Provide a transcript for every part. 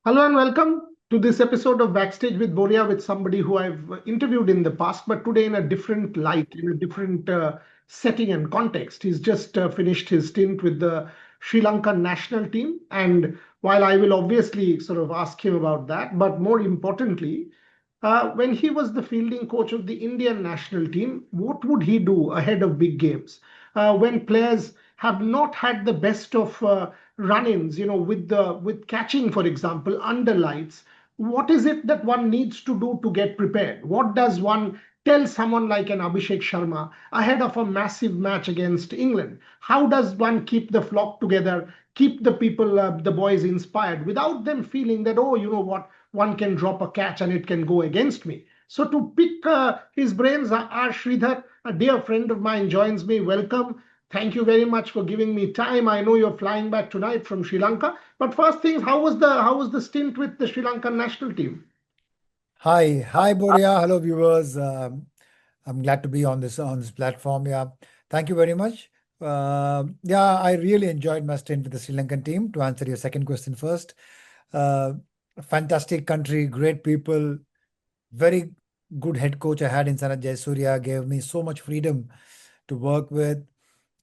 Hello and welcome to this episode of Backstage with Boria with somebody who I've interviewed in the past, but today in a different light, in a different setting and context. He's just finished his stint with the Sri Lankan national team. And while I will obviously sort of ask him about that, but more importantly, when he was the fielding coach of the Indian national team, what would he do ahead of big games? When players have not had the best of run-ins, with catching, for example, under lights, what is it that one needs to do to get prepared? What does one tell someone like an Abhishek Sharma ahead of a massive match against England? How does one keep the flock together, keep the people, the boys inspired without them feeling that, oh, you know what, one can drop a catch and it can go against me? So to pick his brains, are Sridhar, a dear friend of mine, joins me. Welcome. Thank you very much for giving me time. I know you're flying back tonight from Sri Lanka. But first things, how was the stint with the Sri Lankan national team? Hi, Boria. Hello, viewers. I'm glad to be on this platform. Yeah, thank you very much. Yeah, I really enjoyed my stint with the Sri Lankan team. To answer your second question first, uh, fantastic country, great people, very good head coach I had in Sanat Jayasuriya, gave me so much freedom to work with.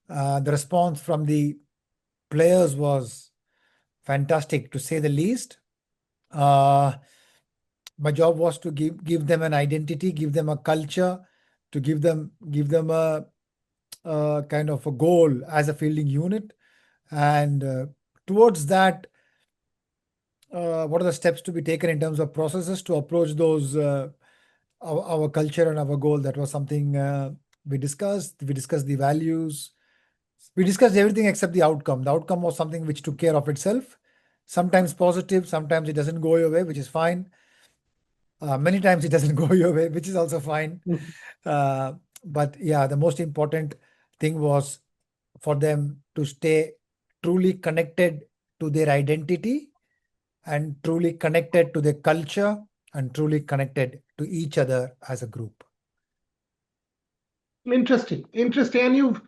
The response from the players was fantastic, to say the least. Uh, my job was to give them an identity, give them a culture, to give them a kind of a goal as a fielding unit, and towards that, what are the steps to be taken in terms of processes to approach those our culture and our goal. That was something we discussed. We discussed the values. We discussed everything except the outcome. The outcome was something which took care of itself. Sometimes positive, sometimes it doesn't go your way, which is fine. Many times it doesn't go your way, which is also fine. Mhm. Uh, but yeah, the most important thing was for them to stay truly connected to their identity, and truly connected to their culture, and truly connected to each other as a group. Interesting, interesting. And you've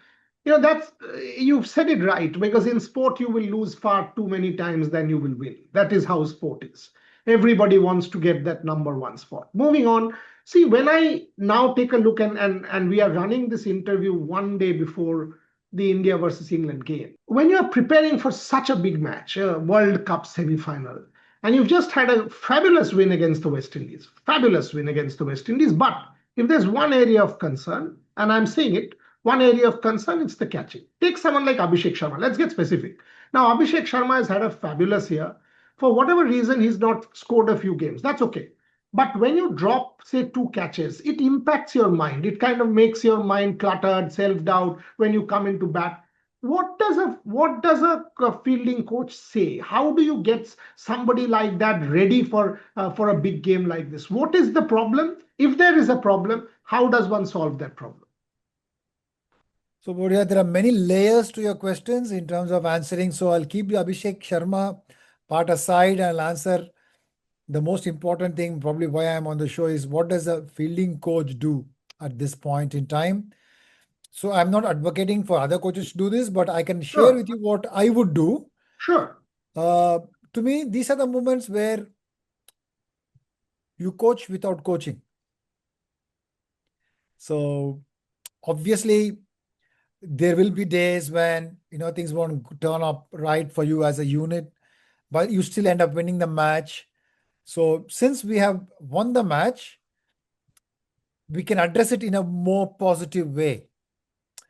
said it right, because in sport you will lose far too many times than you will win. That is how sport is. Everybody wants to get that number one spot. Moving on. See, when I now take a look, and we are running this interview one day before the India versus England game. When you are preparing for such a big match, a World Cup semi-final, and you've just had a fabulous win against the West Indies, fabulous win against the West Indies, but if there's one area of concern, and I'm saying it, one area of concern, it's the catching. Take someone like Abhishek Sharma. Let's get specific. Now, Abhishek Sharma has had a fabulous year. For whatever reason, he's not scored a few games. That's okay. But when you drop, say, two catches, it impacts your mind. It kind of makes your mind cluttered, self-doubt when you come into bat. What does a fielding coach say? How do you get somebody like that ready for a big game like this? What is the problem? If there is a problem, how does one solve that problem? So, Boria, there are many layers to your questions in terms of answering. So, I'll keep the Abhishek Sharma part aside, and I'll answer the most important thing, probably why I'm on the show, is what does a fielding coach do at this point in time? So I'm not advocating for other coaches to do this, but I can share Sure, with you what I would do. sure. Uh, to me, these are the moments where you coach without coaching. So obviously, there will be days when things won't turn up right for you as a unit, but you still end up winning the match. So since we have won the match, we can address it in a more positive way.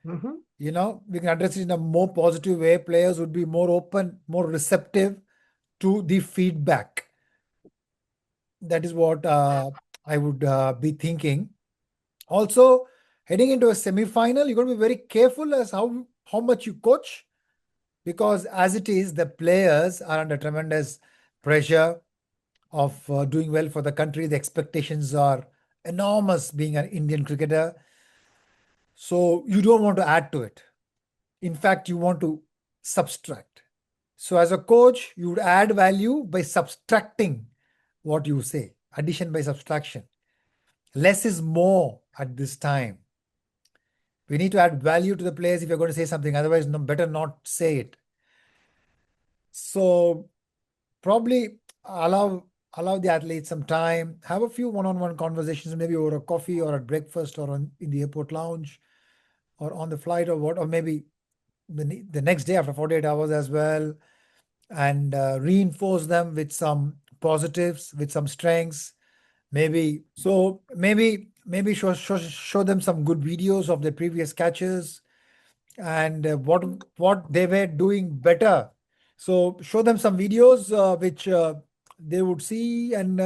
Mhm. We can address it in a more positive way. Players would be more open, more receptive to the feedback. That is what I would be thinking. Also, heading into a semi-final, you're going to be very careful as how much you coach, because as it is, the players are under tremendous pressure of doing well for the country. The expectations are enormous being an Indian cricketer. So you don't want to add to it. In fact, you want to subtract. So as a coach, you would add value by subtracting what you say, addition by subtraction. Less is more at this time. We need to add value to the players if you're going to say something. Otherwise, no, better not say it. So probably allow allow the athletes some time, have a few one-on-one conversations, maybe over a coffee or at breakfast or in the airport lounge or on the flight or what, or maybe the next day after 48 hours as well, and reinforce them with some positives, with some strengths. Maybe show them some good videos of their previous catches and what they were doing better. So show them some videos which they would see and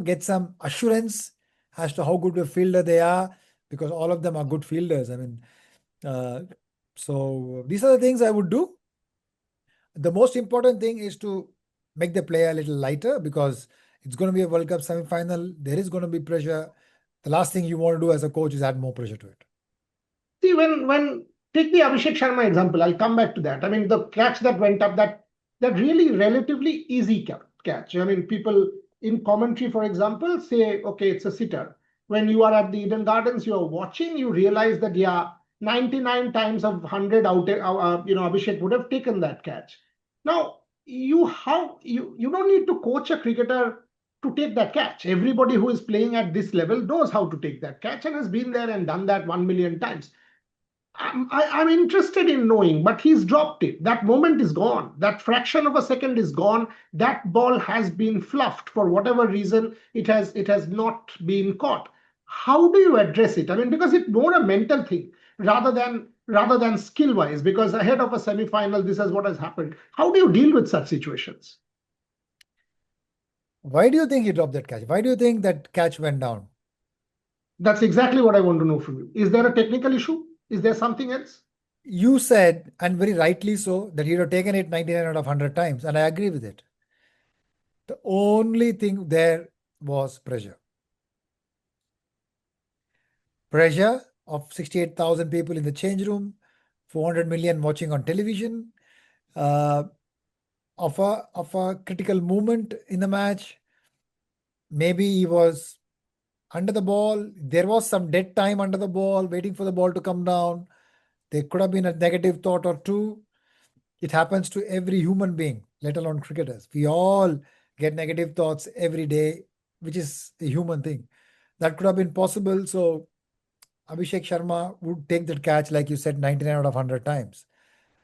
get some assurance as to how good a fielder they are, because all of them are good fielders. I mean, uh, so these are the things I would do. The most important thing is to make the play a little lighter, because it's going to be a World Cup semi-final. There is going to be pressure. The last thing you want to do as a coach is add more pressure to it. See, when take the Abhishek Sharma example, I'll come back to that. I mean, the catch that went up, that really relatively easy catch. I mean, people in commentary, for example, say, okay, it's a sitter. When you are at the Eden Gardens, you are watching, you realize that, yeah, 99 times of 100 out, Abhishek would have taken that catch. Now, you don't need to coach a cricketer to take that catch. Everybody who is playing at this level knows how to take that catch and has been there and done that 1 million times. I'm interested in knowing, but he's dropped it. That moment is gone. That fraction of a second is gone. That ball has been fluffed for whatever reason. It has not been caught. How do you address it? I mean, because it's more a mental thing rather than skill wise. Because ahead of a semi-final, this is what has happened. How do you deal with such situations? Why do you think he dropped that catch? Why do you think that catch went down? That's exactly what I want to know from you. Is there a technical issue? Is there something else? You said, and very rightly so, that he'd have taken it 99 out of 100 times, and I agree with it. The only thing there was pressure. Pressure of 68,000 people in the change room, 400 million watching on television, uh, of a critical moment in the match. Maybe he was under the ball. There was some dead time under the ball, waiting for the ball to come down. There could have been a negative thought or two. It happens to every human being, let alone cricketers. We all get negative thoughts every day, which is a human thing. That could have been possible. So Abhishek Sharma would take that catch, like you said, 99 out of 100 times.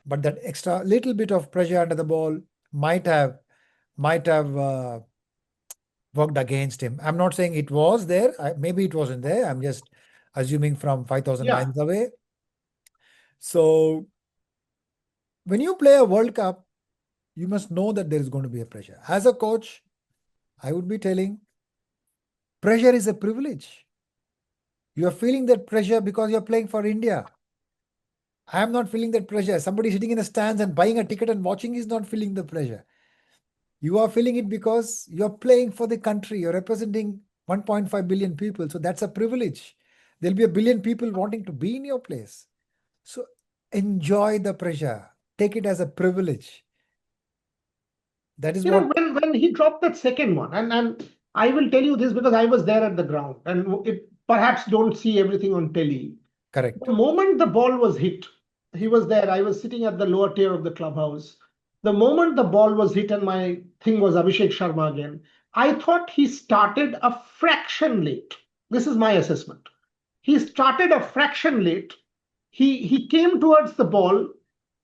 But that extra little bit of pressure under the ball might have worked against him. I'm not saying it was there. Maybe it wasn't there. I'm just assuming from 5,000 Yeah. miles away. So when you play a World Cup, you must know that there is going to be a pressure. As a coach, I would be telling, pressure is a privilege. You are feeling that pressure because you're playing for India. I am not feeling that pressure. Somebody sitting in the stands and buying a ticket and watching is not feeling the pressure. You are feeling it because you're playing for the country. You're representing 1.5 billion people. So that's a privilege. There'll be a billion people wanting to be in your place. So enjoy the pressure. Take it as a privilege. That is what. When he dropped that second one, and I will tell you this because I was there at the ground, and it perhaps don't see everything on telly. Correct. The moment the ball was hit, he was there. I was sitting at the lower tier of the clubhouse. The moment the ball was hit, and my thing was Abhishek Sharma again, I thought he started a fraction late. This is my assessment. He started a fraction late. He came towards the ball.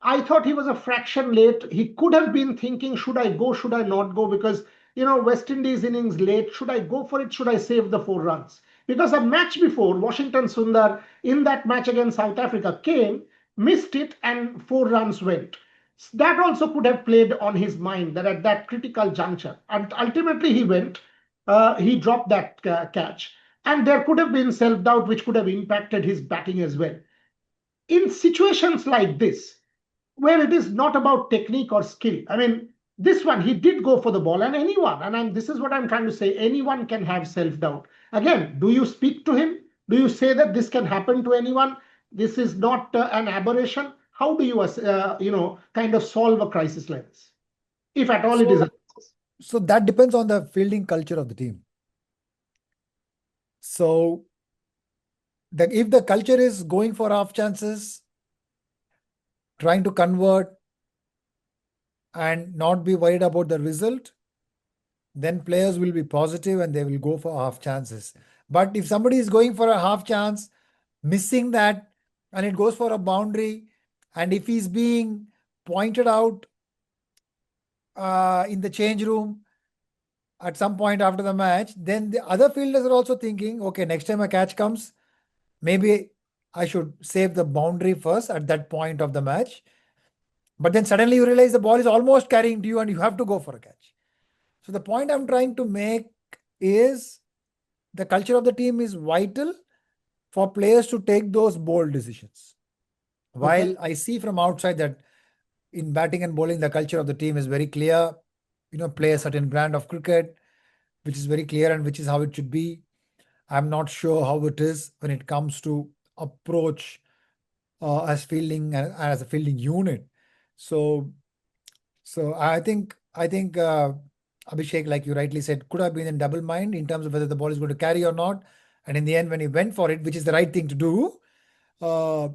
I thought he was a fraction late. He could have been thinking, should I go, should I not go? Because, West Indies innings late. Should I go for it? Should I save the 4 runs? Because a match before, Washington Sundar, in that match against South Africa, came, missed it, and 4 runs went. That also could have played on his mind that at that critical juncture. And ultimately, he went, he dropped that catch. And there could have been self doubt, which could have impacted his batting as well. In situations like this, where it is not about technique or skill. I mean, this one, he did go for the ball, and anyone, this is what I'm trying to say, anyone can have self doubt. Again, do you speak to him? Do you say that this can happen to anyone? This is not an aberration? How do you, kind of solve a crisis like this? If at all it is a So, crisis. so that depends on the fielding culture of the team. So if the culture is going for half chances, trying to convert and not be worried about the result, then players will be positive and they will go for half chances. But if somebody is going for a half chance, missing that, and it goes for a boundary, and if he's being pointed out in the change room at some point after the match, then the other fielders are also thinking, okay, next time a catch comes, maybe I should save the boundary first at that point of the match. But then suddenly you realize the ball is almost carrying to you and you have to go for a catch. So the point I'm trying to make is the culture of the team is vital for players to take those bold decisions. While Okay. I see from outside that in batting and bowling, the culture of the team is very clear, play a certain brand of cricket, which is very clear and which is how it should be. I'm not sure how it is when it comes to approach as fielding and as a fielding unit. So, so I think Abhishek, like you rightly said, could have been in double mind in terms of whether the ball is going to carry or not. And in the end, when he went for it, which is the right thing to do, uh,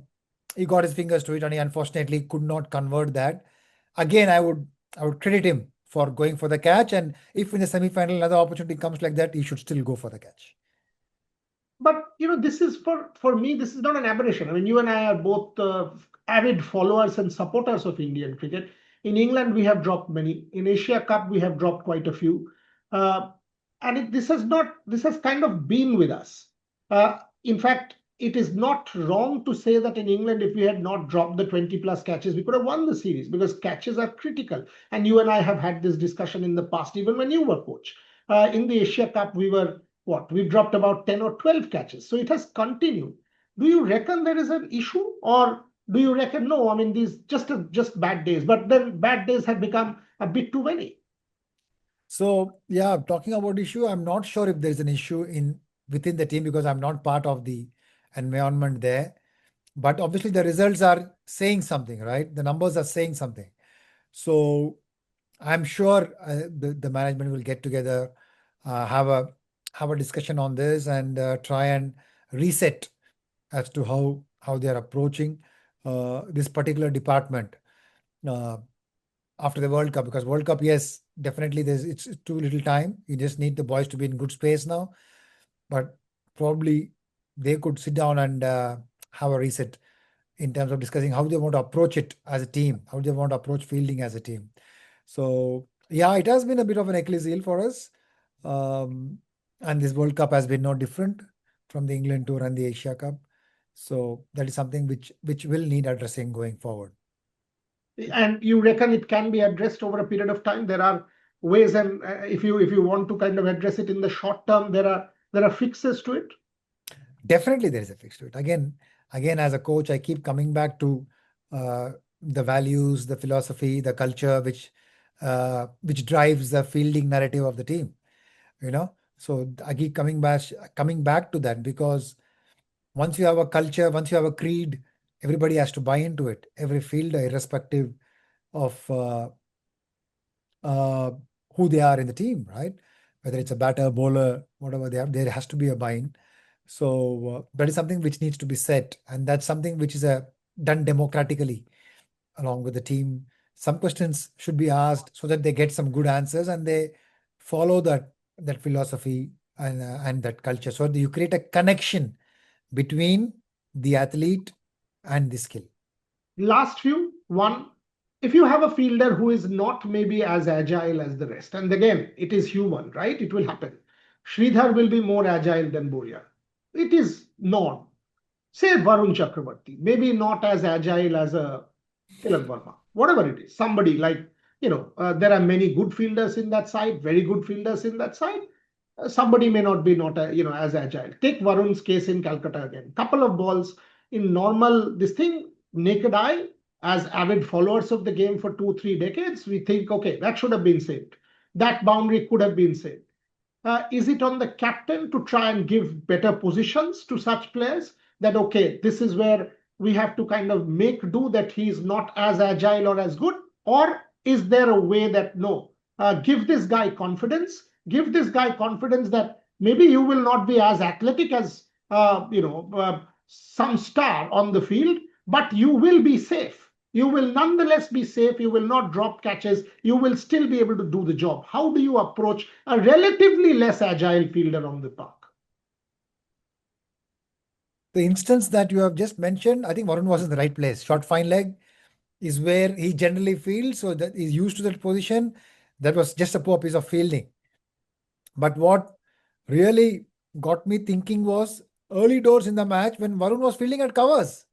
he got his fingers to it, and he unfortunately could not convert that. Again, I would credit him for going for the catch. And if in the semi-final another opportunity comes like that, he should still go for the catch. But this is for me, this is not an aberration. I mean, you and I are both avid followers and supporters of Indian cricket. In England, we have dropped many. In Asia Cup, we have dropped quite a few. Uh, and this has kind of been with us. In fact, it is not wrong to say that in England, if we had not dropped the 20 plus catches, we could have won the series because catches are critical. And you and I have had this discussion in the past, even when you were coach. In the Asia Cup, we were what? We've dropped about 10 or 12 catches. So it has continued. Do you reckon there is an issue? Or do you reckon no? I mean, these just bad days, but then bad days have become a bit too many. So yeah, talking about issue, I'm not sure if there's an issue in within the team because I'm not part of the environment there. But obviously the results are saying something, right? The numbers are saying something. So I'm sure the management will get together, have a discussion on this, and try and reset as to how they are approaching this particular department uh, after the World Cup. Because World Cup, yes, definitely it's too little time. You just need the boys to be in good space now. But probably they could sit down and have a reset in terms of discussing how they want to approach it as a team, how they want to approach fielding as a team. So yeah, it has been a bit of an Achilles heel for us. Um, and this World Cup has been no different from the England tour and the Asia Cup. So that is something which will need addressing going forward. And you reckon it can be addressed over a period of time? There are ways, and if you want to kind of address it in the short term, there are fixes to it. Definitely there is a fix to it. Again, as a coach, I keep coming back to uh, the values, the philosophy, the culture which drives the fielding narrative of the team. So I keep coming back to that because once you have a culture, once you have a creed, everybody has to buy into it. Every fielder, irrespective of uh, who they are in the team, right? Whether it's a batter, bowler, whatever they have, there has to be a buy-in. So that is something which needs to be set, and that's something which is done democratically along with the team. Some questions should be asked so that they get some good answers and they follow that philosophy and that culture. So you create a connection between the athlete and the skill. Last few, one, if you have a fielder who is not maybe as agile as the rest, and again, it is human, right? It will happen. Sridhar will be more agile than Boria. It is not. Say Varun Chakravarti, maybe not as agile as a Tilak Verma, whatever it is. Somebody like, there are many good fielders in that side, very good fielders in that side. Somebody may not be not as agile. Take Varun's case in Calcutta again. Couple of balls in normal this thing naked eye. As avid followers of the game for 2-3 decades, we think okay that should have been saved. That boundary could have been saved. Is it on the captain to try and give better positions to such players that, okay, this is where we have to kind of make do that he's not as agile or as good? Or is there a way that, no, give this guy confidence that maybe you will not be as athletic as some star on the field, but you will be safe. You will nonetheless be safe. You will not drop catches. You will still be able to do the job. How do you approach a relatively less agile fielder on the park? The instance that you have just mentioned, I think Varun was in the right place. Short fine leg is where he generally fields, so that he's used to that position. That was just a poor piece of fielding. But what really got me thinking was early doors in the match when Varun was fielding at covers.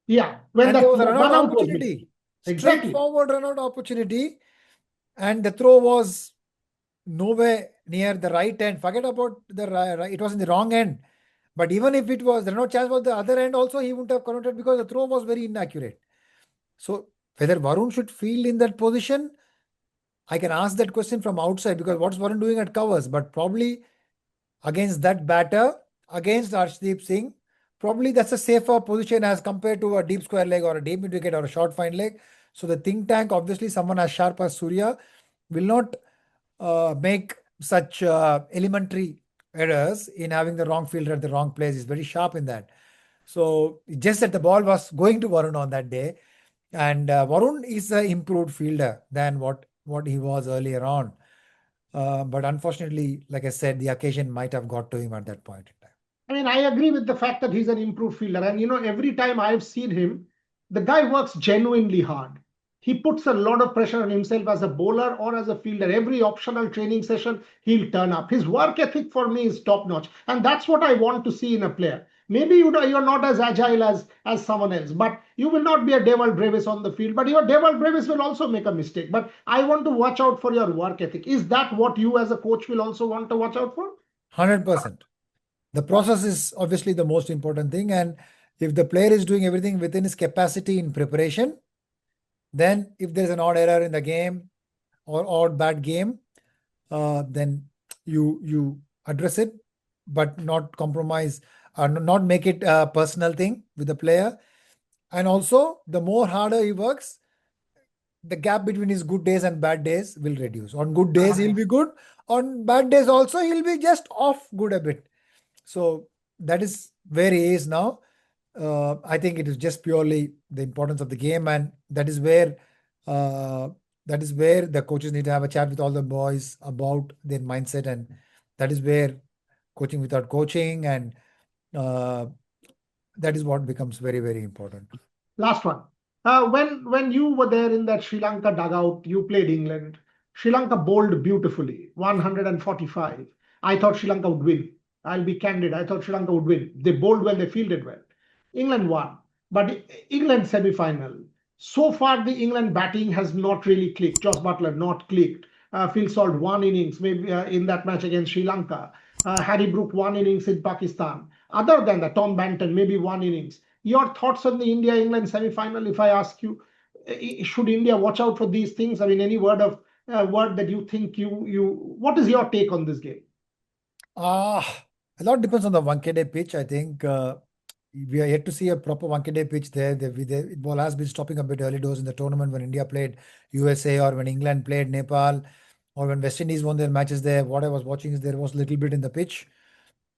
Yeah, when And there that was a run run out out was made. opportunity. Exactly. Straightforward run out opportunity. And the throw was nowhere near the right end. Forget about the right, it was in the wrong end. But even if it was, there no chance was the other end also, he wouldn't have converted because the throw was very inaccurate. So whether Varun should field in that position, I can ask that question from outside because what's Varun doing at covers? But probably against that batter, against Arshdeep Singh, probably that's a safer position as compared to a deep square leg or a deep mid wicket or a short fine leg. So the think tank, obviously, someone as sharp as Surya will not make such elementary errors in having the wrong fielder at the wrong place. He's very sharp in that. So just that the ball was going to Varun on that day, and Varun is an improved fielder than what he was earlier on. But unfortunately, like I said, the occasion might have got to him at that point in time. I mean, I agree with the fact that he's an improved fielder. And, every time I've seen him, the guy works genuinely hard. He puts a lot of pressure on himself as a bowler or as a fielder. Every optional training session, he'll turn up. His work ethic for me is top notch. And that's what I want to see in a player. Maybe you're not as agile as someone else, but you will not be a Devil Brevis on the field. But your Devil Brevis will also make a mistake. But I want to watch out for your work ethic. Is that what you as a coach will also want to watch out for? 100%. The process is obviously the most important thing. And if the player is doing everything within his capacity in preparation, then if there's an odd error in the game or odd bad game, then you address it, but not compromise or not make it a personal thing with the player. And also, the more harder he works, the gap between his good days and bad days will reduce. On good days, he'll be good. On bad days, also, he'll be just off good a bit. So that is where he is now. I think it is just purely the importance of the game, and uh, that is where the coaches need to have a chat with all the boys about their mindset, and that is where coaching without coaching, and uh, that is what becomes very, very important. Last one. When you were there in that Sri Lanka dugout, you played England. Sri Lanka bowled beautifully, 145. I thought Sri Lanka would win. I'll be candid. I thought Sri Lanka would win. They bowled well, they fielded well. England won. But England semi-final. So far, the England batting has not really clicked. Joss Butler not clicked. Phil Salt one innings, maybe in that match against Sri Lanka. Harry Brook one innings in Pakistan. Other than that, Tom Banton maybe one innings. Your thoughts on the India-England semi-final? If I ask you, should India watch out for these things? I mean, any word that you think what is your take on this game? A lot depends on the Wankhede pitch. I think we are yet to see a proper Wankhede pitch there. It ball has been stopping a bit early doors in the tournament when India played USA or when England played Nepal or when West Indies won their matches there. What I was watching is there was a little bit in the pitch.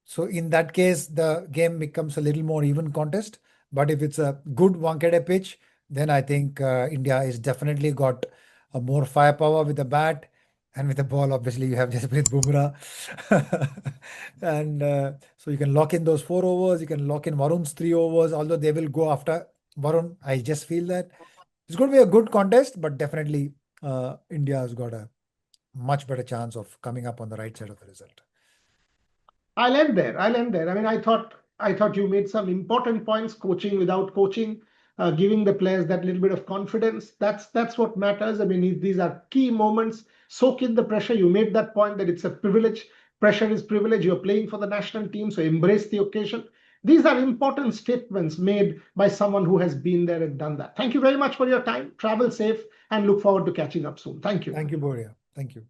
So in that case, the game becomes a little more even contest. But if it's a good Wankhede pitch, then I think India is definitely got a more firepower with the bat and with the ball. Obviously, you have Jasprit Bumrah, and so you can lock in those 4 overs. You can lock in Varun's 3 overs. Although they will go after Varun, I just feel that it's going to be a good contest, but definitely India has got a much better chance of coming up on the right side of the result. I'll end there. I'll end there. I mean, I thought you made some important points. Coaching without coaching, giving the players that little bit of confidence. That's what matters. I mean, these are key moments. Soak in the pressure. You made that point that it's a privilege. Pressure is privilege. You're playing for the national team, so embrace the occasion. These are important statements made by someone who has been there and done that. Thank you very much for your time. Travel safe and look forward to catching up soon. Thank you. Thank you, Boria. Thank you.